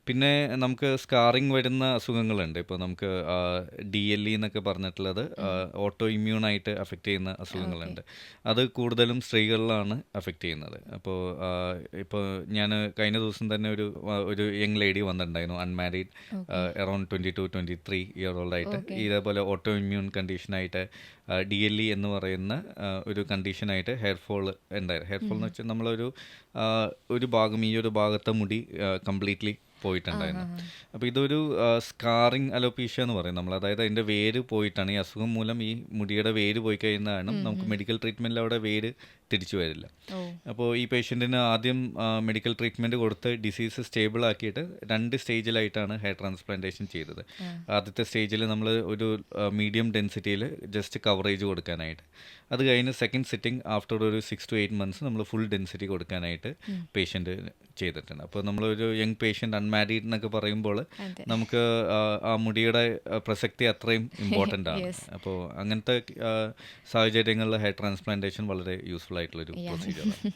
പിന്നെ നമുക്ക് സ്കാറിങ് വരുന്ന അസുഖങ്ങളുണ്ട്. ഇപ്പോൾ നമുക്ക് DLE എന്നൊക്കെ പറഞ്ഞിട്ടുള്ളത് ഓട്ടോ ഇമ്മ്യൂണായിട്ട് അഫക്റ്റ് ചെയ്യുന്ന ഓക്കെ. അസുഖങ്ങളുണ്ട്. അത് കൂടുതലും സ്ത്രീകളിലാണ് അഫക്റ്റ് ചെയ്യുന്നത്. അപ്പോൾ ഇപ്പോൾ ഞാൻ കഴിഞ്ഞ ദിവസം തന്നെ ഒരു യങ് ലേഡി വന്നിട്ടുണ്ടായിരുന്നു, unmarried, okay. Around 22-23 year old ആയിട്ട്. ഓക്കെ. ഇതേപോലെ ഓട്ടോ ഇമ്മ്യൂൺ കണ്ടീഷനായിട്ട് DLE എന്ന് പറയുന്ന ഒരു കണ്ടീഷനായിട്ട് ഹെയർ ഫോൾ ഉണ്ടായിരുന്നു. ഹെയർ ഫോൾ എന്ന് വെച്ചാൽ ഒരു ഭാഗം, ഈ ഒരു ഭാഗത്തെ മുടി കംപ്ലീറ്റ്ലി ആ ഹാ പോയിട്ടുണ്ടായിരുന്നു. ഹാ. അപ്പോൾ ഇതൊരു സ്കാറിങ് അലോപീഷ്യ എന്ന് പറയും നമ്മൾ. അതായത് അതിൻ്റെ വേര് പോയിട്ടാണ്, ഈ അസുഖം മൂലം ഈ മുടിയുടെ വേര് പോയി കഴിയുന്നതാണ് നമുക്ക് മെഡിക്കൽ ട്രീറ്റ്മെൻറ്റിൽ അവിടെ വേര് തിരിച്ചു വരില്ല. ഓ. അപ്പോൾ ഈ പേഷ്യൻറ്റിന് ആദ്യം മെഡിക്കൽ ട്രീറ്റ്മെൻറ്റ് കൊടുത്ത് ഡിസീസ് സ്റ്റേബിൾ ആക്കിയിട്ട് 2 സ്റ്റേജിലായിട്ടാണ് ഹെയർ ട്രാൻസ്പ്ലാന്റേഷൻ ചെയ്തത്. ആ. ആദ്യത്തെ സ്റ്റേജിൽ നമ്മൾ ഒരു മീഡിയം ഡെൻസിറ്റിയിൽ ജസ്റ്റ് കവറേജ് കൊടുക്കാനായിട്ട്, അത് കഴിഞ്ഞ് സെക്കൻഡ് സിറ്റിംഗ് ആഫ്റ്റർ ഒരു 6 to 8 months നമ്മൾ ഫുൾ ഡെൻസിറ്റി കൊടുക്കാനായിട്ട് പേഷ്യൻ്റ് ചെയ്തിട്ടുണ്ട്. അപ്പോൾ നമ്മളൊരു യങ് പേഷ്യൻ്റ്, അൺമാരീഡ് എന്നൊക്കെ പറയുമ്പോൾ അതെ. നമുക്ക് ആ മുടിയുടെ പ്രസക്തി അത്രയും ഇമ്പോർട്ടൻ്റ് ആണ്. യെസ്. അപ്പോൾ അങ്ങനത്തെ സാഹചര്യങ്ങളിൽ ഹെയർ ട്രാൻസ്പ്ലാന്റേഷൻ വളരെ യൂസ്ഫുൾ ആയിട്ടുള്ളൊരു യാ. പ്രൊസീജിയറാണ്.